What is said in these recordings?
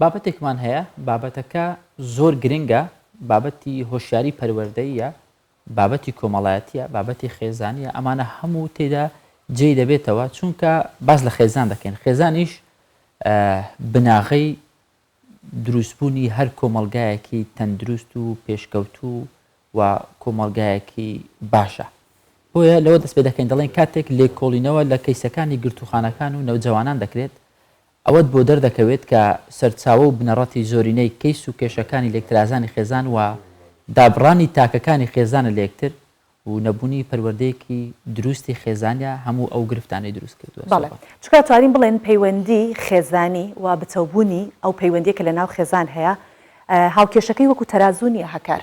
بابەتێکمان هەیە بابەتەکە زۆر گرنگە بابەتی هۆشیاری پەروەردەیە بابەتی کۆمەڵایەتیە بابەتی خێزانیە ئەمانە هەموو تێدا جێی دەبێتەوە چونکە باز لە خێزان دەکەین خێزانیش بناغەی دروستبوونی هەر کۆمەلگایەکی تەندروست و پێشکەوتوو و کۆمەلگایەکی باشە بۆیە لەوە دەست پێ دەکەین دەڵێن کاتێک لێکۆڵینەوە لە کەیسەکانی گرتوخانەکان و نەوجەوانان دەکرێت ئەوەت بۆ دەردەکەوێت کە سەرچاوە و بنەڕەتی زۆرینەی کەیس و کێشەکانی لێکترازانی خێزان و دابڕانی تاکەکانی خێزانە لە یەکتر و نەبوونی پەروەردەیەکی دروستی خێزانیا هەموو ئەو گرفتانەی دروست کردووە. بەڵێ چکە توانین بڵێن پەیوەندی خێزانی و بچەوبوونی ئەو پەیوەندیە کە لە ناو خێزان هەیە هاوکێشەکەی وەکو تەرازوونیە هەکار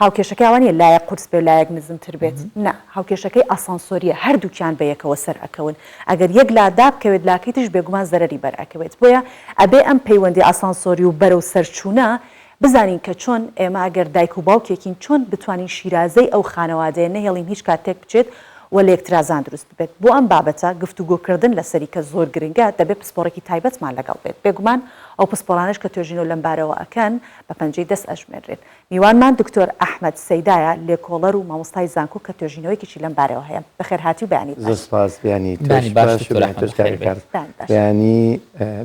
هاوکێشەکەی ئەوانیە لایەک قورس بێ لایەک نزمتر بێت نه هاوکێشەکەی ئاسانسۆریە هەردووکیان بە یەکەوە سەر ئەکەون ئەگەر یەک لادا بکەوێت لاکەی تش بێگومان زەرەری بەرئەکەوێت بۆیە ئەبێ ئەم پەیوەندی ئاسانسۆری و بەرەو سەرچوونە بزانین کە چۆن ئێمە ئەگەر دایک و باوکێکین چۆن بتوانین شیرازەی ئەو خانەوادەیە نەهێڵین هیچ کاتێک بچێت و لە یەکترازان دروست ببێت بۆ ئەم بابەتە گفتوگۆکردن لەسەری کە زۆر گرنگە دەبێت پسپۆڕێکی تایبەتمان لەگەڵ بێت بێگومان ئەو پسپۆڕانش کە توێژین و لەمبارەوە ئەکەن بە پەنجەی دەست ئەژمێرێت میوانمان دکتۆر ئەحمەد سەیدایە لێکۆڵەر و مامۆستای زانکۆ کە توێژینەوەیکیی لەمبارەوە هەیە بەخێرهاتی و بەیانی زۆر سپاس بیانی بیانی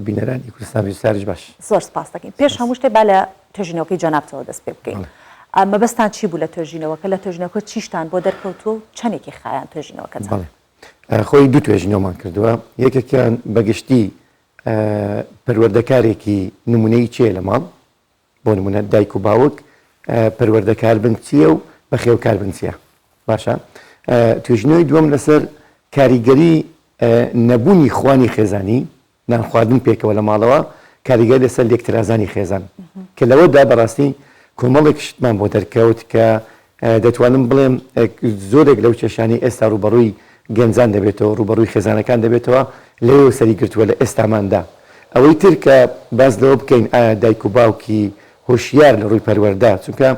بینەرانی کوردستان بیرساریش باش زۆر سپاس دەکەین پێش هەموو شتێ با لە توێژینەوەکەی جەنابتەوە دەست پێ بکەین مەبەستان چی بوو لە توێژینەوەکە لە توێژینەوەکە چیشتان بۆ دەرکەوتووە و چەندێکی خایان توێژینەوەکە خۆی دوو توێژینەوەمان کردووە یەکێکیان بەگشتی پەروەردەکارێکی نمونەی چیە لە ماڵ بۆ نمونە دایک و باوک پەروەردەکار بن چییە و بەخێوکار بن چییە باشە توێژینەوەی دووەم لەسەر کاریگەری نەبوونی خوانی خێزانی نان خواردن پێکەوە لە ماڵەوە کاریگەری لەسەر لێکترازانی خێزان کە لەوەدا بەڕاستی کۆمەڵێک شتمان بۆ دەرکەوت کە دەتوانم بڵێم زۆرێک لەو کێشانی ئێستا ڕوبەڕووی گەنجان دەبێتەوە ڕوبەڕووی خێزانەکان دەبێتەوە لەوێ سەری گرتووە لە ئێستاماندا ئەوەی تر کە باز لەوە بکەین ئایا دایک و باوکی هۆشیار لە ڕووی پەروەردە چونکە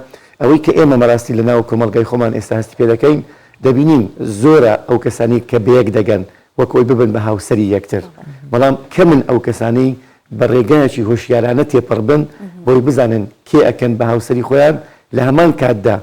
ئەوەی کە ئێمە مەراستی لە ناو کۆمەڵگەی خۆمان ئێستا هەستی پێ دەکەین دەبینین زۆرە ئەو کەسانی کە بەیەک دەگەن وەکۆی ببن بە هاوسەری یەکتر بەڵام کە من ئەو کەسانی بە ڕێگەیەکی هۆشیارانە تێپەڕ بن بۆی بزانن کێ ئەکەن بە هاوسەری خۆیان لە هەمان کاتدا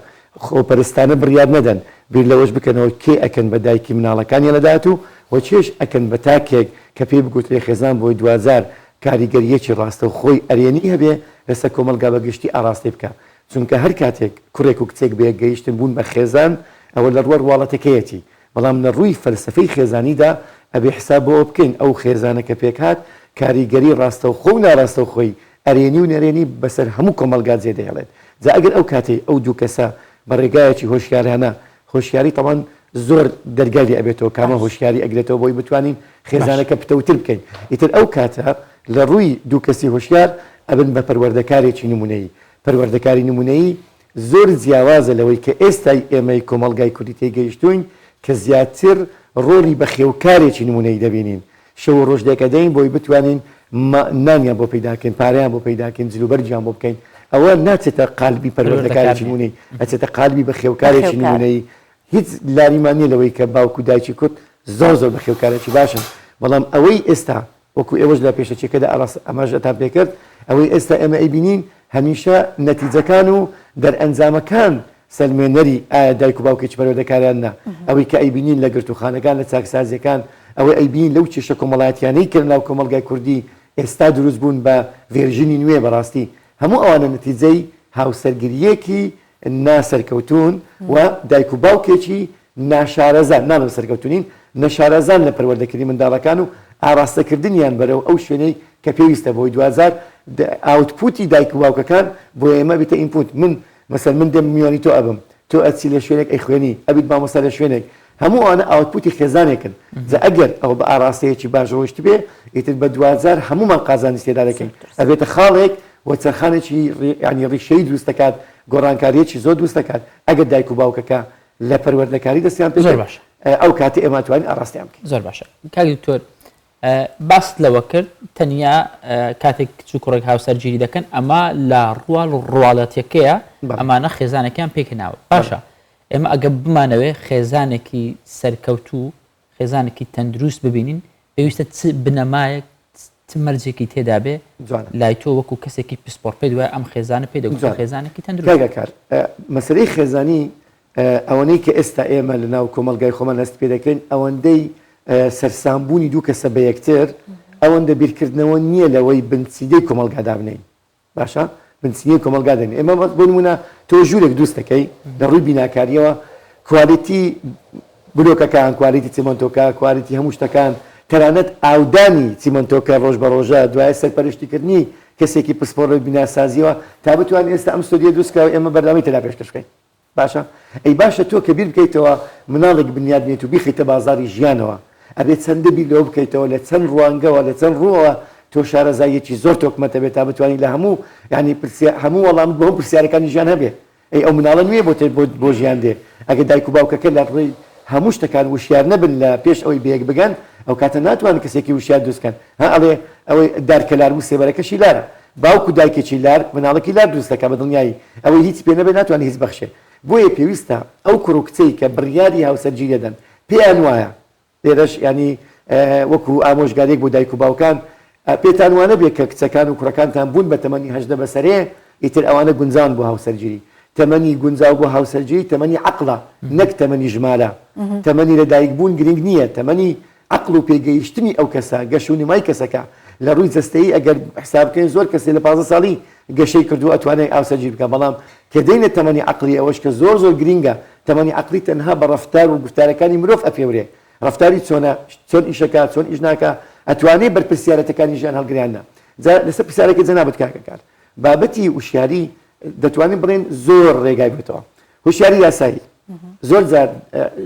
خۆپەرستانە بڕیار نەدەن بیر لەوەش بکەنەوە کێ ئەکەن بە دایکی مناڵەکانی لەدات و چێش ئەکەن بە تاکێک کە پێی بگوت لێ خێزان بۆی دوازار کاریگەریەکی ڕاستە و خۆی ئەرێنی هەبێ لەسەر کۆمەلگا بەگشتی ئاڕاستی بکە چونکە هەر کاتێک کوڕێک و کچێک بەیەک گەیشتن بوون بە خێزان ئەوە لە ڕوەر واڵەتەکەیەتی بەڵام لە ڕووی فەلسفەی خێزانیدا ئەبێ حساب بۆ بکەین ئەو خێزانە کە پێک هات کاریگەری ڕاستە و خۆ و ناڕاستە و خۆی ئەرێنی و نەرێنی بەسەر هەموو کۆمەلگا جێدەهێڵێت جا ئەگەر ئەو کاتەی ئەو دوو کەسە بە ڕێگایەکی هۆشیارانە هۆشیاری تەمان زۆر دەرگای ئەبێتەوە کامە هۆشیاری ئەگرێتەوە بۆی بتوانین خێزانەکە پتەوتر بکەین ئیتر ئەو کاتە لە ڕووی دوو کەسی هۆشیار ئەبن بە پەروەردەکارێکی نمونەیی پەروەردەکاری نمونەیی زۆر جیاوازە لەوەی کە ئێستای ئێمەی کۆمەلگای کوردی تێگەیشتوین کە زیاتر ڕۆڵی بە خێوکارێکی نمونەی دەبینین شەو ڕۆژ دەکەدەین بۆی بتوانین نانیان بۆ پیداکەین پارەیان بۆ پیداکەین جلوبەرجیان بۆ بکەین ئەوە ناچێتە قالبی پەروەردەکارێکی نمونەی ئەچێتە قالبی بە خێوکارێکی نمونەی هیچ لاریمانی لەوەی کە باوکو دایکی کورد زۆر بە خێوکارێکی باشن بەڵام ئەوەی ئێستا وەکو ئێوەش لە پێشەچێکەدا ئەماژەتان پێکرد ئەوەی ئێستا ئێمە ئەیبینین هەمیشە نەتیجەکان و دەرئەنجامەکان سەلمێنەری ئایا دایک و باوکێکی پەروەردەکاریان نا ئەوەی کە ئەیبینین لە گرتوخانەکان لە چاکسازیەکان ئەوەی ئەیبینین لەو چێشە کۆمەڵایەتیانەی کرد ناو کۆمەلگای کوردی ئێستا دروست بوون بە ڤێرژینی نوێ بەڕاستی هەموو ئەوانە نەتیجەی هاوسەرگریەکی ناسەرکەوتون و دایک و باوکێکی ناشارەزان نانم سەرکەوتونین نەشارەزان لە پەروەردەکردنی منداڵەکان و ئاراستەکردنیان بەرەو ئەو شوێنەی کە پێویستە بۆی دوازار ئاوتپوتی دایک و باوکەکان بۆ ئێمە بیتە ئینپوت من مەسەن من دەم میوانی تۆ ئەبم تۆ ئەچی لە شوێنێک ئەی خوێنی ئەبیت مامۆستا لە شوێنێک هەموو ئەوانە ئاوتپوتی خێزانێکن جا ئەگەر ئەو بە ئاراستەیەکی باش ڕۆیشت بێ ئیتر بە دوازار هەمومان قازانی استێدا دەکەین ئەبێتە خاڵێک و چەرخانێکی ینی ڕیشەی دروست دەکات گۆڕانکاریەکی زۆر دروست دەکات ئەگەر دایک و باوکەکە لە پەروەردەکاری دەستیان پێ باش ئەو کاتی ئێمە توانین ئاراستیان بکەین زۆر باشە کاکی دکتۆر باست لەوە کرد تەنیا کاتێک کچ و کوڕێک هاوسەرگیری دەکەن ئەمە لە ڕواڵەتەکەیە ئەمانە خێزانەکەیان پێکەناوە باشە ئێمە ئەگە بمانەوێ خێزانێکی سەرکەوتوو خێزانێکی تەندروست ببینین پێویستە بنەمایەک مەرجێکی تێدا بێ لای تۆ وەکو کەسێکی پسپۆڕ پێ دوای ئەم خێزانە پێ دەگوت خێزانێکی تەندروستکار مەسەلەی خێزانی ئەوەنەی کە ئێستا ئێمە لە ناو کۆمەلگای خۆمان هەست پێ دەکەین ئەوەندەی سەرسامبوونی دوو کەسە بە یەکتر ئەوەندە بیرکردنەوە نییە لەوەی بنسیدەی کۆمەلگادا بنین باشە بنسینی کۆمەلگا دەین ئێمە بۆ نمونە تۆ ژوورێک دروست دەکەی لە ڕووی بیناکاریەوە کوالیتی بلۆکەکان کوالیتی چیمەنتۆکە کوالیتی هەموو شتەکان تەنانەت ئاودانی چیمەنتۆکە ڕۆژ بە ڕۆژە دوایە سەرپەرشتیکردنی کەسێکی پسپۆڕی بیناسازیەوە تا بتوان ئێستا ئەم ستۆدیە دروستکەوە ئێمە بەردەوامی تێدا پێشکەشکەین باشە ئەی باشە تۆ کە بیر بکەیتەوە مناڵێک بنیاد بێت و بیخیتە بازاری ژیانەوە ئەبێت چەندە بیر لەوە بکەیتەوە لە چەند ڕوانگەوە لە چەند ڕووەوە تۆ شارەزاییەکی زۆر تۆکمەتە بێت تا بتوانانی لە هەموو ینی هەموو وەڵام بۆ پرسیارەکانی ژیان هەبێ ئەی ئەو مناڵە نوێ بۆ ژیان دێ ئەگە دایک و باوکەکە لە ڕێی هەموو شتەکان وشیار نەبن لە پێش ئەوەی بەیەک بگەن ئەو کاتە ناتوانن کەسێکی وشیار دروستکەن ئەڵێ ئەوەی دارکەلار و سێبەرەکەشی لارە باوک و دایکێکی لار مناڵێکی لار دروست دەکات بە دڵنیایی ئەوەی هیچ پێ نەبێت ناتوانێت هیچ بەخشێ بۆیە پێویستە ئەو کوڕ و کچەی کە بڕیاری هاوسەرگیری دەدەن پێیان وایە لێرەش ینی وەکو ئامۆژگارێک بۆ دایک و باوکان پێتان وانە بێت کە کچەکان و کوڕەکانتان بوون بە تەمەنی 18 بەسەرێ ئیتر ئەوانە گونجان بۆ هاوسەرگیری تەمەنی گونجاو بۆ هاوسەرگیری تەمەنی عەقڵە نەک تەمەنی ژمارە تەمەنی لەدایک بوون گرنگ نییە تەمەنی عەقڵ و پێگەیشتنی ئەو کەسە گەشونیمای کەسەکە لە ڕووی جەستەیی ئەگەر حساب بکەین زۆر کەسێ لە 15 ساڵی گەشەی کردو ئەتوانێت هاوسەرگیری بکە بەڵام کە دێنێ تەمەنی عەقڵی ئەوەش کە زۆر گرینگە تەمەنی عەقڵی تەنها بە ڕەفتار و گفتارەکانی مرۆڤ ئەپێورێ ڕەفتاری چۆن ئیشەکە چۆن ئیش ناکە ئەتوانێت بەرپرسیارەتەکانی ژیان هەڵگریانە لەسەر پرسیارەکە جەنابەت کاکەکار بابەتی وشیاری دەتوانین بڵێن زۆر ڕێگای بێتەوە هوشیاری یاسایی زۆر جار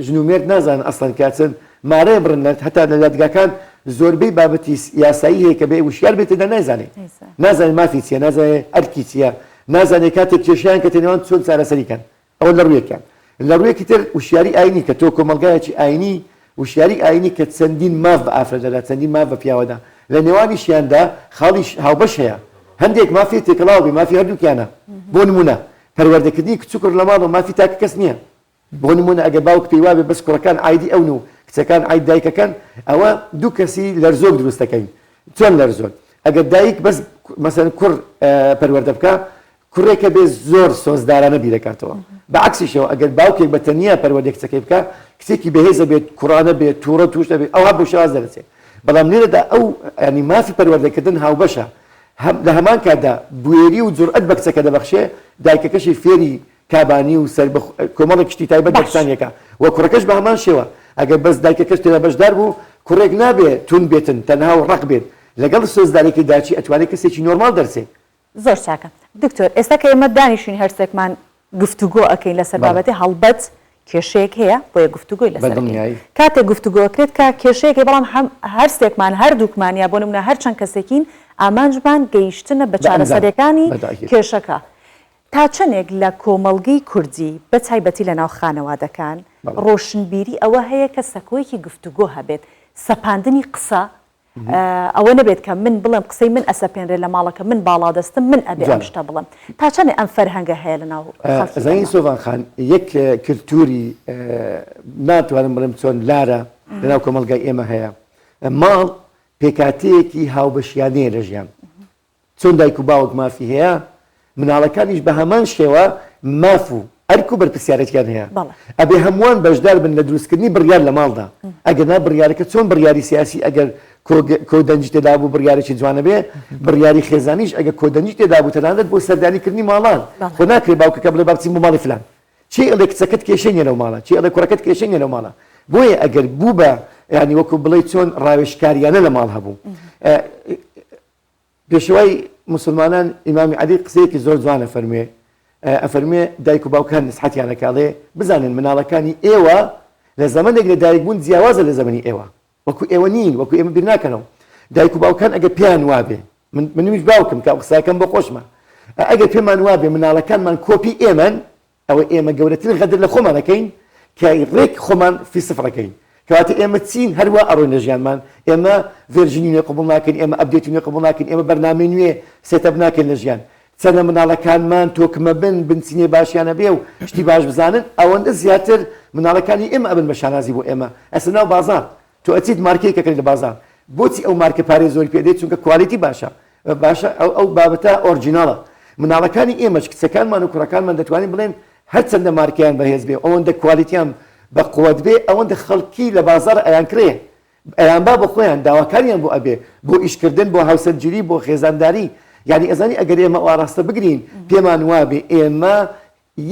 ژن و مێرد نازانن ئەسڵەن کاچن مارەیە بڕن هەتا لە دادگاکان زۆربەی بابەتی یاسایی هەیە کە بێ وشیار بێتەدا نازانێت مافی چیە نازانێت ئەرکی چیە نازانێت کاتێک کێشیان کە تێنەوان چۆن چارەسەریکەن ئەوە لە ڕوویەکان لە ڕوویەکی تر وشیاری ئاینی کە تۆ کۆمەلگایەکی ئاینی وشیاری ئاینی کە چەندین ماف بە ئافرەدەدا چەندین ماف بە پیاوەدا لە نێوانیشیاندا خاڵی هاوبەش هەیە هەندێک مافی تێکەڵاو بێ مافی هەردووکیانە بۆ نمونە پەروەردەکردنی کچووکر لە ماڵ و مافی تاکە کەس نییە بۆ نمونە ئەگە باوک پێی وابێ بەس کوڕەکان ئایدی ئەون و کچەکان ئاید دایکەکەن ئەوە دوو کەسی لەرزۆک دروست دەکەین چۆن لەرزۆن ئەگەر دایک بەس مەسەن کوڕ پەروەردە بکە کوڕێکە بێ زۆر سۆزدارانە بیرەکاتەوە بەعکسیشەوە ئەگەر باوکێک بە تەنیا پەروەردەی کچەکەی بکە کچێکی بەهێزە بێت کوڕانە بێت تووڕە توش دەبێت ئەوها بۆ شێواز دەرەچێت بەڵام لێرەدا ئەو ینی مافی پەروەردەکردن هاوبەشە لە هەمان کاتدا بوێری و جورئەت بە کچەکە دەبەخشێ دایکەکەشی فێری کابانی و سەر کۆمەڵێک شتی تایبەت بە کچانیەکە وە کوڕەکەش بە هەمان شێوە ئەگەر بەس دایکەکەش تێدا بەشدار بوو کوڕێک نابێت تون بێتن تەنها و ڕق بێت لەگەڵ سۆزدارێکی داچی ئەتوانێت کەسێکی نۆرمال دەرسێت زۆر چاکە دکتۆر ئێستا کە ئێمە دانیشتین هەرسێکمان گفتوگۆ ئەەکەین لەسەر بابەتی هەڵبەت کێشەیەک هەیە بۆیە گفتوگۆی لەسەر کاتێک گفتوگۆکرێت کە کێشەیەکی بەڵام هەرسێکمان هەردووکمانیا بۆ نمونە هەر چەند کەسێکین ئامانجمان گەیشتنە بە چارەسەرەکانی کێشەکە تا چەندێک لە کۆمەڵگەی کوردی بە تایبەتی لە ناو خانەوادەکان ڕۆشنبیری ئەوە هەیە کە سەکۆیەکی گفتوگۆ هەبێت سەپاندنی قسە ئەوە نەبێت کە من بڵم قسەی من ئەسەپێنرێت لە ماڵەکە من باڵا دەستم من ئەبێ ئەم شتە بڵم تا چەندێ ئەم فەرهەنگە هەیە لە ناو زەین سۆڤان خان یەک کلتوری ناتوانم بڵێم چۆن لارە لە ناو کۆمەلگای ئێمە هەیە ماڵ پێکاتەیەکی هاوبەشیانەیە لە ژیان چۆن دایک و باوک مافی هەیە مناڵەکانیش بە هەمان شێوە ماف و ئەرک و بەرپرسیارەتیان هەیە ئەبێ هەمووان بەشدار بن لە دروستکردنی بڕیار لە ماڵدا ئەگەر نا بڕیارەکە چۆن بڕیاری سیاسی ئەگەر کۆدەنجی تێدا بوو بڕیارێکی جوانە بێ بڕیاری خێزانیش ئەگەر کۆدەنجی تێدا بوو تەنانەت بۆ سەردانیکردنی ماڵان خۆ ناکرێ باوکەکە بڵێ با بچین بۆ ماڵی فلان چی ئەڵێ کچەکەت کێشەی لەو ماڵە چی ئەڵێ کوڕەکەت کێشەی لەو ماڵە بۆیە ئەگەر بوو بە ینی وەکو بڵێ چۆن ڕاوێژکاریانە لە ماڵ هەبوو پێشەوەی مسلمانان ئیمامی عەلی قسەیەکی زۆر جوانە فەرموێ ئەفەرمێ دایک و باوکان نسحەتیانەکاڵێ بزانن مناڵەکانی ئێوە لە زەمانێک لە دایک بوون جیاوازە لە زەمەنی ئێوە وەکو ئێوە نین وەکو ئێمە بیر ناکەنەوە دایک و باوکان ئەگە پێیان وابێ منیش باوکم کە قساکەم بۆ خۆشمە ئەگەر پێمان وابێ مناڵەکانمان کۆپی ئێمەن ئەوە ئێمە گەورەترین غەدر لە خۆمانەکەین کە ڕێک خۆمان فی سفڕەکەین کەواتە ئێمە چین هەروە ئەڕۆین لە ژیانمان ئێمە ڤێرژینی نوێ قبوڵ ناکەین ئێمە ئەپدێتی نوێ قبوڵ ناکەین ئێمە بەرنامەی نوێ سێتەپ ناکەین لە ژیان چەندە مناڵەکانمان تۆکمە بن بنچینێ باشیانە بێ و شتی باش بزانن ئەوەندە زیاتر مناڵەکانی ئێمە ئەبن بە شانازی بۆ ئێمە ئەسە ناو بازار تۆ ئەچیت مارکەیەکەکەی لە بازار بۆچی ئەو مارکە پارێ زۆری پێدێت چونکە کوالیتی باشە ئەو بابەتە ئۆرجیناڵە مناڵەکانی ئێمەش کچەکانمان و کوڕەکانمان دەتوانین بڵێن هەرچەندە مارکیان بەهێز بێ ئەوەندە کوالیتیان بە قووەت بێ ئەوەندە خەڵکی لە بازار ئەیان کرێ ئەیان با بە خۆیان داواکاریان بۆ ئەبێ بۆ ئیشکردن بۆ هاوسەرگیری بۆ خێزانداری یعنی ئەزانی ئەگەر ئێمە ئاراستە بگرین پێمان وابێ ئێمە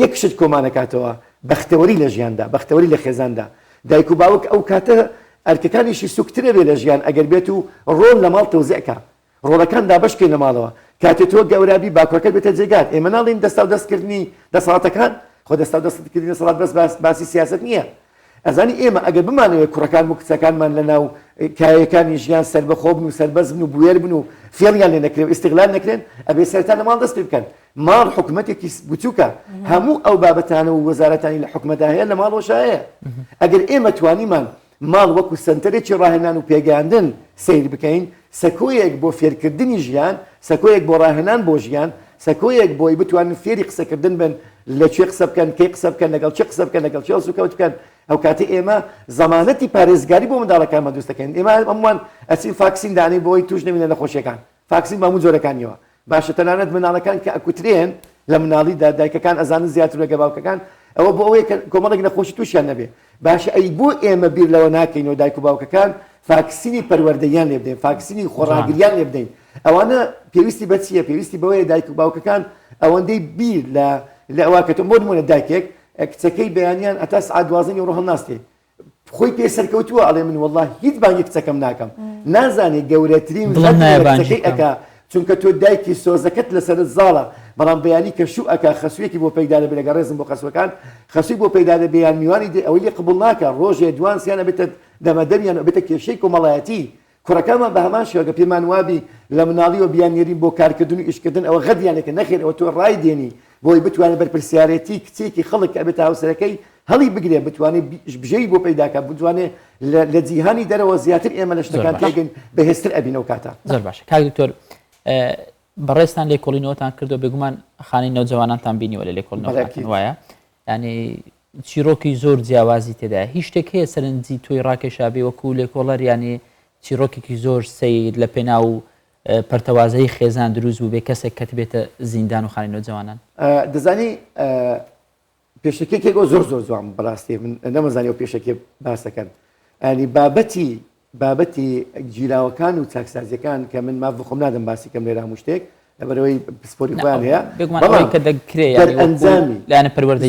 یەک شت کۆمانەکاتەوە بەختەوەری لە ژیاندا بەختەوەری لە خێزاندا دایک و باوک ئەو کاتە ئەرکەکانیشی سوکترە بێ لە ژیان ئەگەر بێت و ڕۆڵ لە ماڵ تەوزیعکە ڕۆڵەکان دابەشکەین لە ماڵەوە کاتێ تۆ گەورابی باکوەکەت بێتە جێگات ئێمە ناڵین دەستا و دەستکردنی دەسەڵاتەکان خۆ دەستا و دەستکردنی دەسەڵات بەس باسی سیاست نییە ئەزانی ئێمە ئەگەر بمانەوێت کوڕەکان و کچەکانمان لە ناو کایەکانی ژیان سەربەخۆ بن و سەربەز بن و بوێر بن و فێڵیان لێ نەکرێن و ئیستیغلال نەکرێن ئەبێ سەرەتا لە ماڵ دەست پێ بکەن ماڵ حکومەتێکی بچووکە هەموو ئەو بابەتانە و وەزارەتانی لە حکومەتدا هەیە لە ماڵەوەشە هەیە ئەگەر ئێمە توانیمان ماڵ وەکو سنتەرێکی ڕاهێنان و پێگەاندن سیر بکەین سەکۆیەک بۆ فێرکردنی ژیان سەکۆیەک بۆ ڕاهێنان بۆ ژیان سەکۆیەک بۆی بتوانن فێری قسەکردن بن لەکوێ قسە بکەن کەی قسە بکەن لەگەڵ چی قسە بکەن لەگەڵ چی هەڵسوکەوت بکەن ئەو کاتی ئێمە زەمانەتی پارێزگاری بۆ منداڵەکانمان دروست دەکەین ئێمە هەمووان ئەچین فاکسین دانەی بۆی توش نەبینە نەخۆشیەکان فاکسین بە هەموو جۆرەکانیەوە باشە تەنانەت مناڵەکان کە ئەکوترێن لە مناڵیدا دایکەکان ئەزانن زیاتر لەگە باوکەکان ئەوە بۆ ئەوەیە کۆمەڵێک نەخۆشی تووشیان نەبێ باشە ئەی بۆ ئێمە بیر لەوە ناکەینەوە دایک و باوکەکان فاکسینی پەروەردەیان لێ بدەین فاکسینی خۆڕاگریان لێ بدەین ئەوانە پێویستی بە چییە پێویستی بەوەیە دایک و باوکەکان ئەوەندەی بیر لە ئەوە کە تۆ بۆ نمونە دایکێک کچەکەی بەیانیان ئەتا سعات 12 ڕۆ هەڵناستێ خۆی پێسەرکەوتووە ئەڵێ من وەڵڵا هیچ بانگی کچەکەم ناکەم نازانێت گەورەترین کچەکەی ئەکا چونکە تۆ دایکی سۆزەکەت لەسەرت زاڵە بەڵام بەیانی کە شوو ئەکا خەسوویەکی بۆ پەیدا دەبێت لەگە ڕێزم بۆ خەسوەکان خەسووی بۆ پەیدا دەبێت یان میوانی ئەوەی لێ قبوڵ ناکە ڕۆژێ دوان سیانە بێتە دەمەدەریان بێتە کێشەی کۆمەڵایەتی کوڕەکانمان بە هەمان شێوەگە پێمان وابی لە مناڵیەوە بیانێری بۆ کارکردن و ئیشکردن ئەوە غەدیانێکە نەخێر ئەوە تۆ ڕای دێنی بۆی بتوانێت بەرپرسیارەتی کچێکی خەڵک کە بێتە هاوسەرەکەی هەڵی بگرێ بتوانێت بژەی بۆ پەیداکە بتوانێت لە جیهانی دەرەوە زیاتر ئێمە لە شتەکان تێگەین بەهێزتر ئەبینەوە کاتە زۆر باشە کاک دکتۆر بەڕێستان لێکۆڵینەوەتان کردو بێگومان خانەی نەوجەوانانتان بینیوە لە لێکۆڵینەوەتان وایە ینی چیرۆکی زۆر جیاوازی تێدایە هیچ شتێک هەیە سەرنجی تۆی ڕاکێشابێ وەکو لێکۆڵەر ینی چیرۆکێکی زۆر سەیر لە پێناو پەرتەوازەی خێزان دروست بوو بێ کەسێک کەت بێتە زیندان و خانەی نەوجەوانان دەزانی پێشەکێکێک زۆر جوان بەڕاستی من نەمەزانی و پێشەکێ باس دەکەن ئەنی بابەتی گیراوەکان و چاکسازیەکان کە من ماف خۆم نادەم باسی کەم لێرە هەموو شتێک لەبەرەوەی پسپۆری خۆیان هەیە کە دەکرێت ئەنجامی لایەنە پەروەردە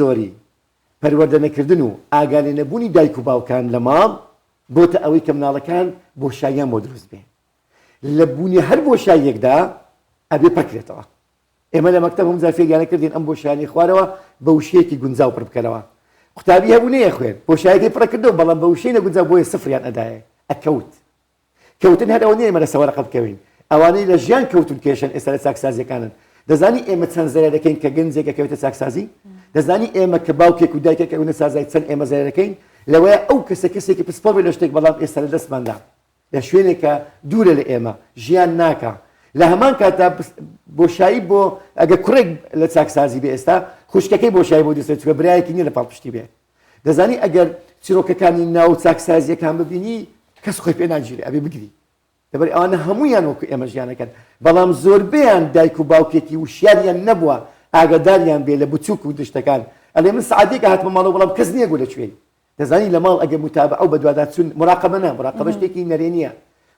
زۆری پەروەردە نەکردن و ئاگاداری نەبوونی دایک و باوکان لە ماڵ بۆتە ئەوەی کە مناڵەکان بۆشاییان بۆ دروست بێ لە بوونی هەر بۆشاییەکدا ئەبێ پەکرێتەوە ئێمە لە مەکتەب هەموو فێرگیانە کردین ئەم بۆشاییانی خوارەوە بە وشەیەکی گونجاو پڕ بکەرەوە قوتابی هەبوو نەیە خوێن بۆشاییەکەی پڕ کردەوە بەڵام بە وشەی نەگونجاو بۆیە سفریان ئەدایە ئەکەوت کەوتن هەر ئەوە نیە ئێمە لە سەوەرەقە بکەوین ئەوانەی لە ژیان کەوتون کێشن ئێستا لە چاکسازیەکانن دەزانی ئێمە چەند زەرێر دەکەین کە گەنجێکە کەوێتە چاکسازی دەزانی ئێمە کە باوکێک و دایکێک ئەوە سازای چەند ئێمە زەرێر دەکەین لەوەیە ئەو کەسێکی پسپۆر بێ لە شتێک بەڵام ئێستا لە دەستماندا لە شوێنێکە دوورە لە ئێمە ژیان ناکە لە هەمان کاتا بۆشایی بۆ ئەگە کوڕێک لە چاکسازی بێ ئێستا خوشکەکەی بۆشایی بۆ دەستێت چکە برایەکی نیە لە پاڵپشتی بێ دەزانی ئەگەر چیرۆکەکانی ناو چاکسازیەکان ببینی کەس خۆی پێ ناگیرێ ئەبێ بگری دەبەر ئەوانە هەمویان وەکو ئێمە ژیانەکەن بەڵام زۆربیان دایک و باوکێکی وشیاریان نەبووە ئاگاداریان بێ لە بچووک و دشتەکان ئەلێ من سعادێکە هاتمە ماڵەوە بەڵام کەس نییە گوو لەکوێی دەزانی لە ماڵ ئەگە متابعە و بەدواداچوون مراقەبە نە مراقەبە شتێکی نەرێنیە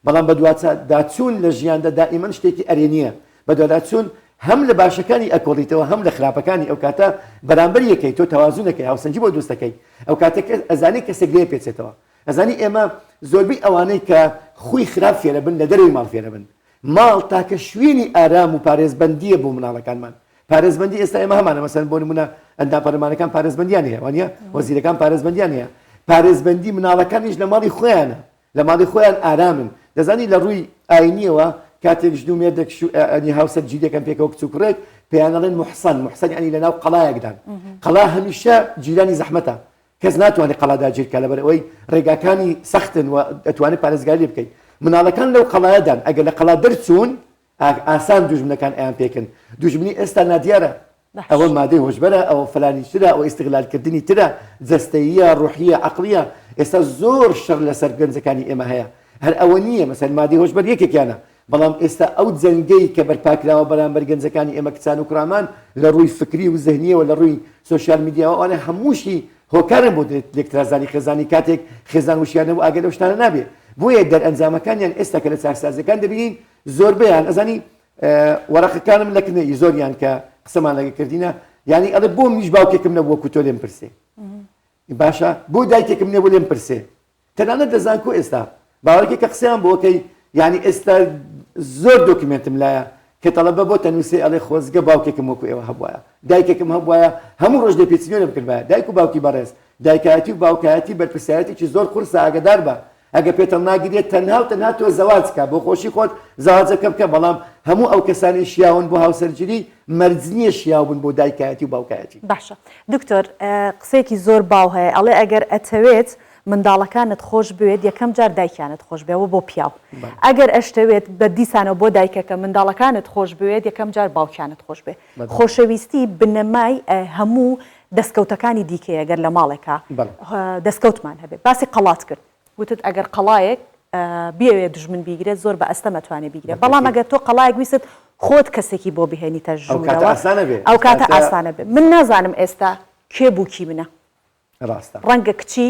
بەڵام بەدواداچوون لە ژیاندا دائیمەن شتێکی ئەرێنیە بەدواداچوون هەم لە باشەکانی ئەکۆڵیتەوە هەم لە خراپەکانی ئەو کاتە بەرامبەر یەکەی تۆ تەوازوونەکەی هاوسەنجی بۆ دروستەکەی ئەو کاتە ئەزانی کەسێک لێ پێچێتەوە ئەزانی ئێمە زۆربەی ئەوانەی کە خوی خراپ فێرە بن لە دەروی ماڵ فێرە بن ماڵ تاکە شوێنی ئارام و پارێزبەندیە بۆ مناڵەکانمان پارێزبەندی ئێستا ئێمە هەمانە مەسەن بۆ نمونە ئەنداپەرلەمانەکان پارێزبەندیان هەیە وانە وەزیرەکان پارێزبەندیان هەیە پارێزبەندی مناڵەکانیش لە ماڵی خۆیانە لە ماڵی خۆیان ئارامن دەزانی لە ڕووی ئاینیەوە کاتێک ژنومێردێک هاوسەر جیرەکەم پێکەوە کچووکڕێک پێیانەڵێن محسن ینی لەناو قەڵایەکدان قەڵا هەمیشە جیرانی زەحمەتە کەس ناتوانێت قەڵادا گیرکە لەبەر ئەوەی ڕێگاکانی سەختن و دەتوانێت پارێزگاری بکەیت مناڵەکان لەو قەڵایەدان ئەگەر لە قەڵا دەرچوون ئاسان دوژمنەکان ئەیان پێکن دوژمنی ئێستا نادیارە ئەوە مادەی هۆشبەرە ئەوە فلانی ترە ئەوە ئیستیغلالکردنی ترە جەستەییە ڕوحیە عەقلیە ئێستا زۆر شەڕ لەسەر گەنجەکانی ئێمە هەیە هەر ئەوە نییە مەسەن مادی هۆشبەر یەکێکیانە بەڵام ئێستا ئەو جەنگەی کە بەرپاکراوە بەرامبەر گەنجەکانی ئێمە کچان و کورامان لە ڕووی فکری و ذهنیەوە لە ڕووی سوۆسیال میدیاوە ئەوانە هەمووشی هۆکارن بۆ لێکترازانی خێزانی کاتێک خێزان وشیانە و ئاگەر لەو شتانە نابێت بۆیە دەرئەنجامەکانیان ئێستا کە لە چاکسازەکان دەبینین زۆربەیان ئەزانی وەرەقەکانم لەکنەی زۆریان کە قسەمان لەگە کردینە یعنی ئەڵێ بۆ میش باوکێکم نەبووە کو تۆ لێم پرسێ باشە بۆ دایکێکم نێبوو لێم پرسێ تەنانەت دەزان کو ئێستا باوەڕێکی کە قسەیان بۆکەی یعنی ئێستا زۆر دۆکیمنتم لایە کە تەڵەبە بۆ تەنووسێ ئەڵێ خۆزگە باوکێکم وەکو ئێوە هەبوایە دایکێکم هەبوایە هەموو ڕۆژ دەپێچینیۆ بکردبایە دایک و باوکی بەڕێز دایکایەتی و باوکایەتی بەرپرسایەتێکی زۆر قورسە ئاگدار بە ئەگە پێتەڵ ناگرێت تەنها و تەنها تۆ زەواج بکە بۆ خۆشی خۆت زەواجەکە بکە بەڵام هەموو ئەو کەسانی شیاون بۆ هاوسەرگیری مەرج نییە شیاون بۆ دایکایەتی و باوکایەتی باشە دکتۆر قسێکی زۆر باو هەیە ئەڵێ ئەگەر ئەتەوێت منداڵەکانت خۆش بوێت یەکەم جار دایکانت خۆش بێەوە بۆ پیاو ئەگەر ئەشتەوێت بە دیسانەوە بۆ دایکەکە منداڵەکانت خۆش بوێت یەکەم جار باوکانت خۆش بێ خۆشەویستی بنەمای هەموو دەستکەوتەکانی دیکەیە ئەگەر لە ماڵێکە دەستکەوتمان هەبێت باسی قەڵات کرد وتت ئەگەر قەڵایەک بیاوێ دژمن بیگرێت زۆر بە ئەستە مەتوانێت بیگرێت بەڵام ئەگەر تۆ قەڵایەک ویست خۆت کەسێکی بۆ بهێنیتە ژوورەوە ئەو کاتە ئاسانە بێت من نازانم ئێستا کێ بووکی منە ڕەنگە کچی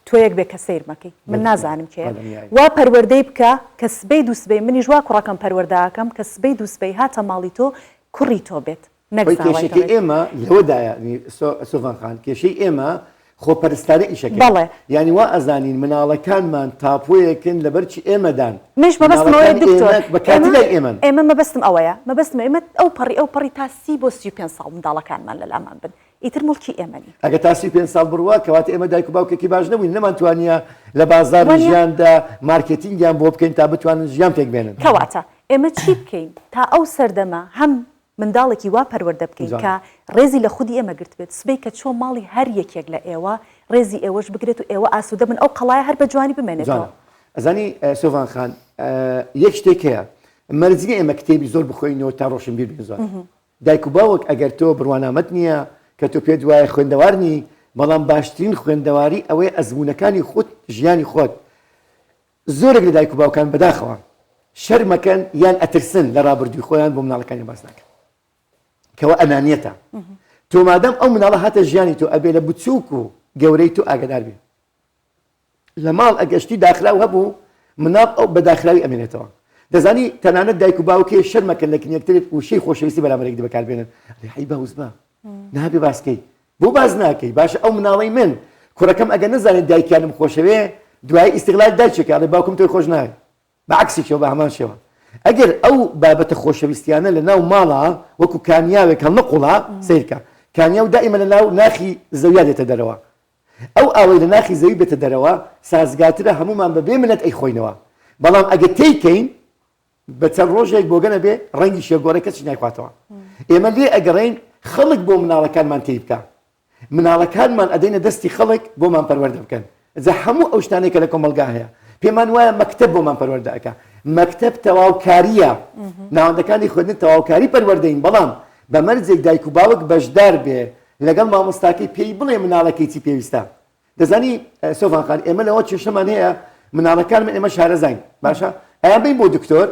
تۆیەک بێ کە سیر مەکەی من نازانم کێ وا پەروەردەی بکە کە سبەی دووسبەی منیش وا کوڕەکەم پەروەردەکەم کە سبەی دووسبەی هاتە ماڵی تۆ کوڕی تۆ بێت کێشەی ئێمە لەوەدایە سۆڤان خان کێشەی ئێمە خۆپەرستانە ئیشەکە بەڵێ یعنی وا ئەزانین مناڵەکانمان تاپۆیەکن لەبەرچی ئێمەدان مش مەبەستمەوەی دکتۆر بەکاتی لای ئێمە ئێمە مەبەستم ئەوەیە مەبەستمە ئێمە ئەو پەڕی تا 30 بۆ 35 ساڵ منداڵەکانمان لە لامان بن ئیتر مڵکی ئێمەنی ئەگە تا 35 ساڵ بڕوە کەواتە ئێمە دایک و باوکێکی باش نەبووین نەمانتوانیە لە بازار ژیاندا مارکتینگیان بۆ بکەین تا بتوانن ژیان پێک بێنن کەواتە ئێمە چی بکەین تا ئەو سەردەما هەم منداڵێکی وا پەروەردە بکەین کە ڕێزی لە خودی ئێمە گرت بێت سبەی کە چۆ ماڵی هەر یەکێک لە ئێوە ڕێزی ئێوەش بگرێت و ئێوە ئاسوودە بن ئەو قەڵایە هەر بە جوانی بمێنێتەوە ئەزانی سۆڤان خان یەک شتێک هەیە مەرجگە ئێمە کتێبی زۆر بخۆینەوە تا ڕۆشنبیر بین زۆر دایک و باوک ئەگەر تۆ بڕوانامەت نییە کە تۆ پێت وایە خوێندەوارنی بەڵام باشترین خوێندەواری ئەوەی ئەزمونونەکانی خۆت ژیانی خۆت زۆرێک لە دایک و باوکان بەداخەوە شەرمەکەن یان ئەترسن لە ڕابردووی خۆیان بۆ مناڵەکانی باس ناکەن کەەوە ئەنانیەتە تۆ مادەم ئەو مناڵە هاتە ژیانی تۆ ئەبێ لە بچووک و گەورەی تۆ ئاگدار بێ لە ماڵ ئەگەشتی داخراو هەبوو مناڵ ئەو بەداخراوی ئەمێنێتەوە دەزانی تەنانەت دایک و باوکێ شەرمەکەن لە کنیەکترێت و شەی خۆشەویستی بەرامبەرێک بەکاربێنن حی بەوزبە نابێ باسکەی بۆ باز ناکەی باشە ئەو مناڵی من کوڕەکەم ئەگەر نەزانێت دایکیانم خۆشەوێ دوای ئیستیغلال دایکێکە ئەڵێ باوکم تۆی خۆش ناوێت بەعکسیشەوە بە هەمان شێوە ئەگەر ئەو بابەتە خۆشەویستیانە لە ناو ماڵە وەکو کانیاوێک هەڵ نەقوڵا سیرکە کانیاو دائیمە لە ناو ناخی زەویا دێتە دەرەوە ئەو ئاوەی لە ناخی زەوی بێتە دەرەوە سازگاترە هەمومان بەبێ منەت ئەی خۆینەوە بەڵام ئەگە تێیکەین بە چەند ڕۆژێک بۆگەنە بێ ڕەنگی شێگۆڕە کەسی نایخواتەوە ئێمە لێ ئەگەڕین خەڵک بۆ مناڵەکانمان تێی بکە مناڵەکانمان ئەدەینە دەستی خەڵک بۆمان پەروەردە بکەن جا هەموو ئەو شتانێکە لە کۆمەلگا هەیە پێمان وایە مەکتەب بۆمان پەروەردە ئەکا مەکتەب تەواوکاریە ناوەندەکانی خوێندن تەواوکاری پەروەردەین بەڵام بە مەرجێک دایک و باوک بەشدار بێ لەگەڵ مامۆستاکەی پێی بڵێ مناڵەکەی چی پێویستە دەزانی سۆڤان خان ئێمە لەوە کێشەمان هەیە مناڵەکانمان ئێمە شارەزاین باشە ئەیان بین بۆ دکتۆر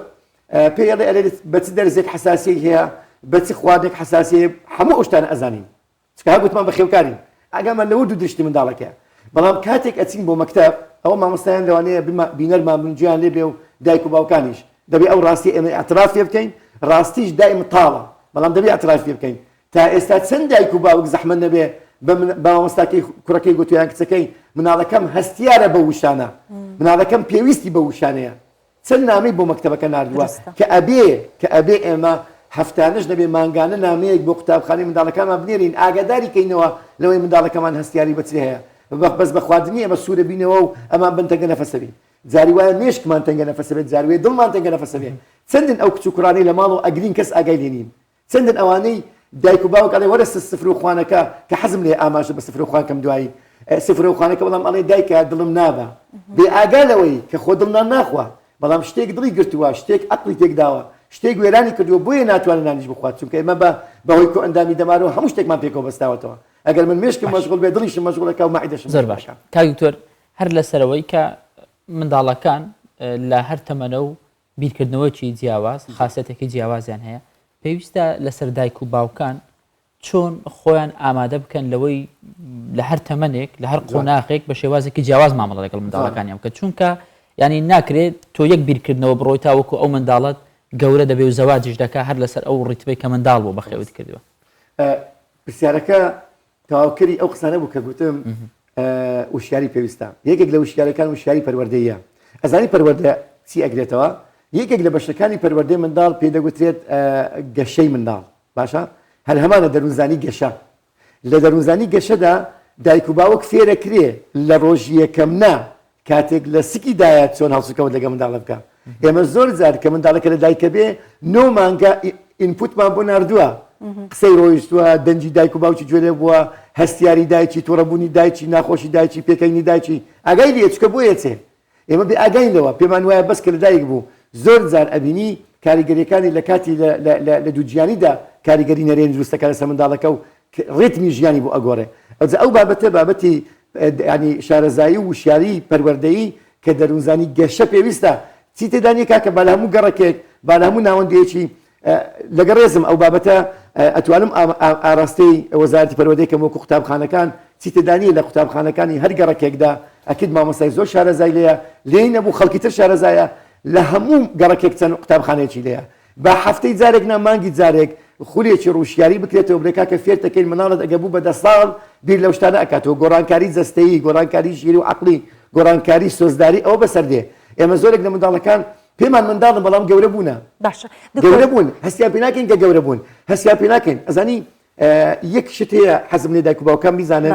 پێڵێ ئەرێ بە چ دەرزێک حساسی هەیە بە چ خواردێک حساسی هەموو ئەو شتانە ئەزانین چکار گوتمان بە خێوکارین ئەگەمان لەوە دوو دشتی منداڵەکە بەڵام کاتێک ئەچین بۆ مەکتەب ئەوە مامۆستایان لەوانەیە بینەرمان بنجیان لێ بێ و دایک و باوکانیش دەبێ ئەو ڕاستی ئێمە ئەتراف پێ بکەین ڕاستیش دائیم تاڵە بەڵام دەبێ ئەتراف پێ بکەین تا ئێستا چەند دایک و باوک زەحمەت نەبێ بە مامۆستاکەی کوڕەکەی گوتویان کچەکەی مناڵەکەم هەستیارە بە وشانە مناڵەکەم پێویستی بە وشانەیە چەند نامەی بۆ مەکتەبەکە ناردووە کە ئەبێ ئێمە هەفتانش نەبێ مانگانە نامەیەک بۆ قوتابخانەی منداڵەکانمان بنێرین ئاگاداری کەینەوە لەوەی منداڵەکەمان هەستیاری بەچی هەیە بەس بە خواردنی ئەمە سوورە بینەوە و ئەمان بن تەنگە نەفەسە بین جاری وایە مێشکمان تەنگە نەفەسە بێت جاروێ دڵمان تەنگە نەفەسە بێت چەندن ئەو کچ و کوڕانەی لە ماڵەوە ئەگرین کەس ئاگای لێ نین چەندن ئەوانەی دایک و باوک ئەڵێ وەرە سفر و خوانەکە کە حەزم لێ ئاماژە بە سفر و خوانکەم دوایی سفر و خوانەکە بەڵام ئەڵێ دایکە دڵم نابە بێ ئاگا لەوەی کە خۆ دڵنان ناخوا بەڵام شتێک دڵی گرتووە شتێک عەقڵی تێک داوە شتێک وێرانی کردووە بۆیە ناتوانێت نانیش بخوات چونکە ئێمە بەهۆی کۆ ئەندامی دەمارەوە هەموو شتێکمان پێکەوە بەستاوەتەوە ئەگەر من مێشکم مەشغوڵ بێ دڵیشم مەشغوڵەکە و مەعیدەشم زۆر باشە کاک دکتۆر هەر لەسەرەوەی کە منداڵەکان لە هەر تەمەنە و بیرکردنەوەکی جیاواز خاصەتێکی جیاوازیان هەیە پێویستە لەسەر دایک و باوکان چۆن خۆیان ئامادە بکەن لەوەی لە هەر تەمەنێک لە هەر قۆناغێک بە شێوازێکی جیاواز مامەڵە لەگەڵ منداڵەکانیان بکە چونکە ینی ناکرێت تۆ یەک بیرکردنەوە بڕۆی تاوەکو ئەو منداڵت گەورە دەبێ و زەواجش دەکا هەر لەسەر ئەو ڕیتبەی کە منداڵ بۆ بەخێوت کردووە پرسیارەکە تەواوکەری ئەو قسانە بوو کە گوتم وشیاری پێویستە یەکێک لە وشیارەکان وشیاری پەروەردەیە ئەزانی پەروەردە چی ئەگرێتەوە یەکێک لە بەشەکانی پەروەردەی منداڵ پێدەگوترێت گەشەی منداڵ باشە هەر هەمانە دەروونزانی گەشە لە دەروونزانی گەشەدا دایک و باوک فێرەکرێ لە ڕۆژی یەکەم نا کاتێک لە سکی دایە چۆن هەڵسوکەوت لەگە منداڵە بکە ئێمە زۆر جار کە منداڵەکە لە دایکە بێ 9 مانگە ئینپوتمان بۆ ناردووە قسەی ڕۆیشتووە دەنجی دایک و باوکی گوێ لێ بووە هەستیاری دایکی تۆڕەبوونی دایکی ناخۆشی دایکی پێکەینی دایکی ئاگای لێ چکە بۆ یەچێ ئێمە بێ ئاگاینەوە پێمان وایە بەس کە لە دایک بوو زۆر جار ئەبینی کاریگەریەکانی لە کاتی لە دووجیانیدا کاریگەری نەرێن دروستەکە لەسەر منداڵەکە و ڕێتمی ژیانی بۆ ئەگۆڕێ ئەو بابەتە بابەتی ینی شارەزایی و وشیاری پەروەردەیی کە دەروونزانی گەشە پێویستە چی تێدانی کاکە با لە هەموو گەڕەکێک با لە هەموو ناوەندێکی لەگە ڕێزم ئەو بابەتە ئەتوانم ئاراستەی وەزارەتی پەروەردەی کەم وەکو قوتابخانەکان چی تێدانی لە قوتابخانەکانی هەر گەڕەکێکدا ئەکید مامۆستای زۆر شارەزای لێیە لێی نەبوو خەڵکی تر شارەزایە لە هەموو گەڕەکێک چەند قوتابخانەیەکی لێیە با هەفتەی جارێک مانگی جارێک خولێکی ڕوشیاری بکرێتەوە برێکا کە فێر دەکەین مناڵت ئەگە بوو بە 10 ساڵ بیر لەو شتانە ئەکاتەوە گۆڕانکاری جەستەیی گۆڕانکاری ژیری و عەقلی گۆڕانکاری سۆزداری ئەوە بەسەردێ ئێمە زۆرێک لە منداڵەکان پێمان منداڵن بەڵام گەورە بوونە گەورە بوون هەستیان پێ ناکەین کە گەورە بوون هەستیان پێ ناکەین ئەزانی یەک شت هەیە حەزم لێ دایک و باوکان بیزانن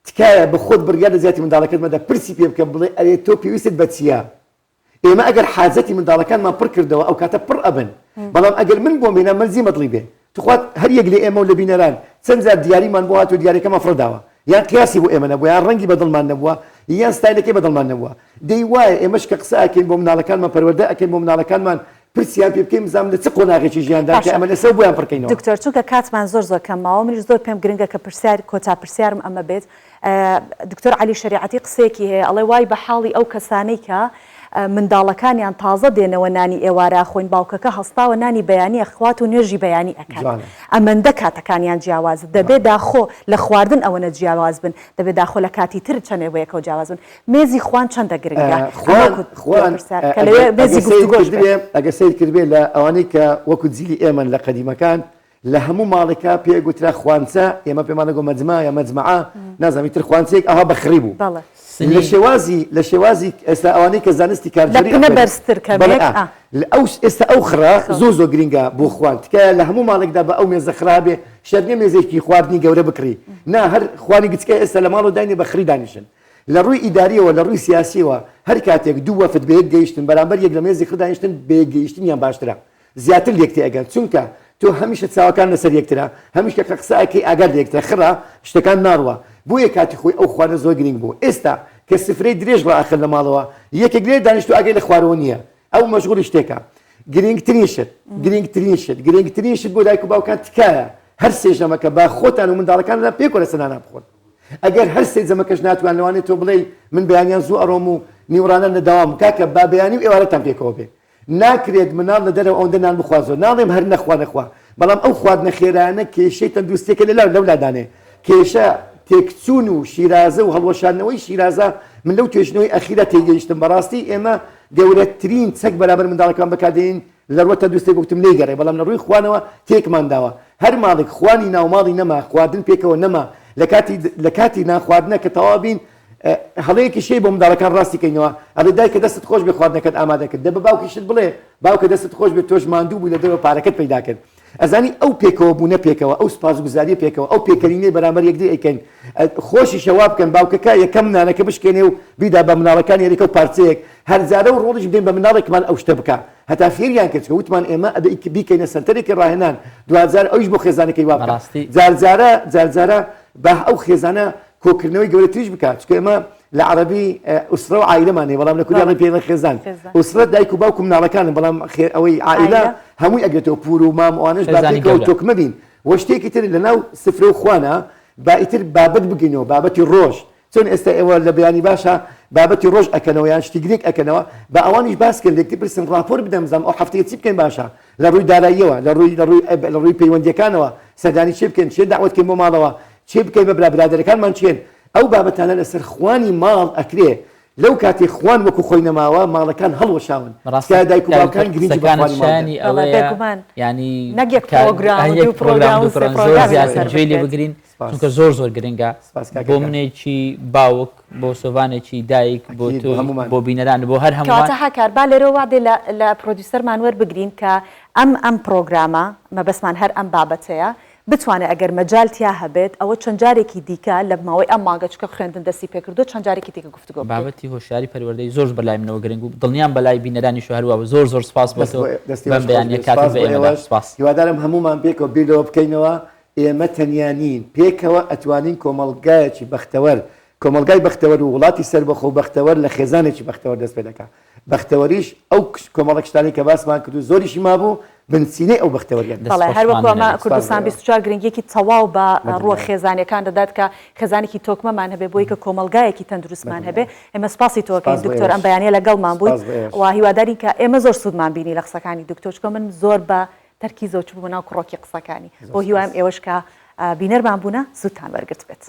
تکایە بە خۆت بڕیار لە زیاتی منداڵەکەت مەدە پرسی پێ بکەم بڵێ ئەرێ تۆ پێویستت بە چییە ئێمە ئەگەر حاجەتی منداڵەکانمان پڕ کردەوە ئەو کاتە پڕ ئەبن بەڵام ئەگەر من بۆ مێنە مەرزی مەطلی بێ توخوات هەر یەک لێ ئێمە و لە بینەران چەند جار دیاریمان بۆ هاتووە دیارەکەمان فڕداوە یان قیاسی بۆ ئێمە نەبووە یان ڕەنگی بەدڵمان نەبووە یان ستایلەکەی بەدڵمان نەبووە دەی وایە ئێمەش کە قسە ئەکەین بۆ مناڵەکانمان پەروەردە ئەکەین بۆ مناڵەکانمان پرسیان پێ بکەین بزانم لە چ قۆناغێکی ژیاندا کە ئەمە لەسەر بۆیان پڕکەینەوە دکتۆر چونکە کاتمان زۆر کەماوە منیش زۆر پێم گرنگە کە پرسیار کۆتا پرسیارم ئەمە بێت دکتۆر عەلی شەریعەتی قسێکی هەیە ئەڵێ وای بە حاڵی ئەو کەسانەی کە منداڵەکانیان تازە دێنەوە نانی ئێوارە خۆین باوکەکە هەستاوە نانی بەیانی ئەخوات و نوێژی بەیانی ئەکات ئەمەندە کاتەکانیان جیاواز دەبێت داخۆ لە خواردن ئەوەنە جیاواز بن دەبێت داخۆ لە کاتی تر چەندێوەیەکەوە جیاواز بن مێزی خوان چەندە گرنگە ئەگە سیر کردبێ لە ئەوانەی کە وەکو جیلی ئێمە لە قەدیمەکان لە هەموو ماڵێکە پێگوترا خوانچە ئێمە پێمانەگۆ مەجمع یا مەجمعە نازانم تر خوانچەیەک ئەوها بەخڕی بوو لە شێوازی ئێستا ئەوانەی کە زانستی کارگەری ئێستا ئەو خڕا زۆر گرنگە بۆ خوان تکایە لە هەموو ماڵێکدا بە ئەو مێزە خرابێ شەرنێ مێزێکی خواردنی گەورە بکڕی نا هەر خوانی گچکە ئێستا لە ماڵ و داینێ بەخڕی دانیشن لە ڕووی ئیداریەوە لە ڕووی سیاسیەوە هەر کاتێک دوو وەفد بەیەک گەیشتن بەرامبەر یەک لە مێزی خڕ دانیشتن بەیەک گەیشتنیان باشترە زیاتر لێکتی ئەگەن چونکە تۆ هەمیشە چاوەکان لەسەر یەکترە هەمیش کە قسە ئەکەی ئاگەر لە یەکترە خڕا شتەکان ناڕوە بۆیە کاتی خۆی ئەو خوانە زۆر گرنگ بوو ئێستا کە سفرەی درێژ ڕاخر لە ماڵەوە یەکێک لێ دانیشتو ئاگەی لە خوارەوە نییە ئەو مەشغوڵی شتێکە گرنگترین شت بۆ دایک و باوکان تکایە هەر سێژەمەکە با خۆتان و منداڵەکاندا پێکۆرە سەنانە بخۆن ئەگەر هەر سێجەمەکەش ناتوان لەوانێت تۆ بڵێ من بەیانیان زوو ئەڕۆم و نیوڕانە نەداوام کاکە با بەیانی و ئێوارەتان پێکەوە بێ ناکرێت مناڵ لە دەرەوە ئەوەندە نان بخوازەوە ناڵێم هەر نەخوا بەڵام ئەو خواردنە خێرانە کێشەی تەندروستێکە لەولادانێ کێشە تێکچوون و شیرازە و هەڵوەشاندنەوەی شیرازە من لەو توێژنەوەی ئەخیرە تێگەیشتم بەڕاستی ئێمە گەورەترین چەک بەرامبەر منداڵەکان بەکاردێن لە ڕوە تەندروستێک گوتم لێ گەڕێ بەڵام لە ڕووی خوانەوە تێکمان داوە هەر ماڵێک خوانی ناوماڵی نەما خواردن پێکەوە نەما لە کاتی ناخواردنە کە تەواو بین هەڵەیەکی شەی بۆ منداڵەکان ڕاستی کەینەوە ئەڵێ دایکە دەستت خۆش بێ خواردنەکەت ئامادەکرد دە بە باوکیشت بڵێ باوکە دەستت خۆش بێت تۆش ماندوو بووی لە دەرەوە پارەکەت پیدا کرد ئەزانی ئەو پێکەوە بوونە پێکەوە ئەو سوپاسگوزاریە پێکەوە ئەو پێکەرینەی بەرامبەر یەکدی ئەیکەن خۆشی شەوا بکەن باوکەکە یەکەم نانەکە بشکێنێ و بیدا بە مناڵەکان یاریکە و پارچەیەک هەرجارە و ڕۆڵش بدەین بە مناڵێکمان ئەو شتە بکە هەتا فێریان کرد وتمان ئێمە بیکەینە سەنتەرێکی ڕاهێنان 2000 ئەویش بۆ خێزانەکەی وا بکە جارجارە بە ئەو خێزانە کۆکردنەوەی گەورەتریش بکات چکە ئێمە لە عەرەبی ئوسرە و عائیلەمانێ بەڵام لە کوردیاڵی پێڵە خێزان ئوسرە دایک و باوک و مناڵەکانن بەڵام ئەوەی عائیلە هەمووی ئەگرێتەوە پور و مام ئەوانەش باتێکەوە تۆکمە بین وە شتێکی تر لەناو سفرە و خوانە با ئیتر بابەت بگەینەوە بابەتی ڕۆژ چۆن ئێستا ئێوە لە بەیانی باشە بابەتی ڕۆژ ئەکەنەوە یان شتیگرێک ئەکەنەوە بە ئەوانیش باس کرد لێکتی پرسن ڕاپۆر بدەم زانم ئەو هەفتەیە چی بکەین باشە لە ڕووی داراییەوە لە ڕووی پەیوەندیەکانەوە سەردانی چی بکەین چێ داوەتکەین بۆ ماڵەوە چێ بکەین بە برادەرەکانمان چێن ئەو بابەتانە لەسەر خوانی ماڵ ئەکرێ لەو کاتێک خوان وەکو خۆی نەماوە ماڵەکان هەڵوەشاون دایک و باوکان گرنگی بەخوانی ئەوەیە ینی پرۆگرام لێ بگرین چونکە زۆر گرنگە بۆ منێکی باوک بۆ سۆڤانێکی دایک بۆ بینەران بۆ هەر هەموو هاکار با لێرەوە دێ لە پرۆدیوسەرمان وەربگرین کە ئەم پرۆگرامە مەبەسمان هەر ئەم بابەتەیە بتوانێت ئەگەر مەجالتیا هەبێت ئەوە چەند جارێکی دیکە لە ماوەی ئەم ماگە چکە خوێندن دەستی پێکردو چەند جارێکی دیکە گفتوگۆ بابەتی هۆشیاری پەروەردەی زۆر بەلای منەوە گرنگ و دڵنیان بەلای بینەرانی شوهروە زۆر سپاس بەم بەیانیە کاتت بە ئێمەدا سپاس هیوادارم هەمومان پێکەوە بیرەوە بکەینەوە ئێمە تەنیانین پێکەوە ئەتوانین کۆمەڵگایەکی بەختەوەر کۆمەلگای بەختەوەر و وڵاتی سەربەخۆ بەختەوەر لە خێزانێکی بەختەوەر دەست پێ دەکات بەختەوەریش ئەو کۆمەڵک شتانی کە باسمان کرد و زۆریشی مابوو بنسینەی ئەو بەختەوەریان هەروەکو ئەمە کوردستان 24 گرنگیەکی تەواو بە ڕووە خێزانەکان دەدات کە خێزانێکی تۆکمەمان هەبێ بۆی کە کۆمەلگایەکی تەندروستمان هەبێ ئێمە سپاسی تۆکەین دکتۆر ئەم بەیانیە لەگەڵمان بوویت و هیوادارین کە ئێمە زۆر سوودمان بینی لە قسەکانی دکتۆر چکە من زۆر بە تەرکیزەوە چوو بوو ناو کڕۆکی قسەکانی بۆ هیوایم ئێوەش کە بینەرمان بوونە زووتان وەرگرت بێت.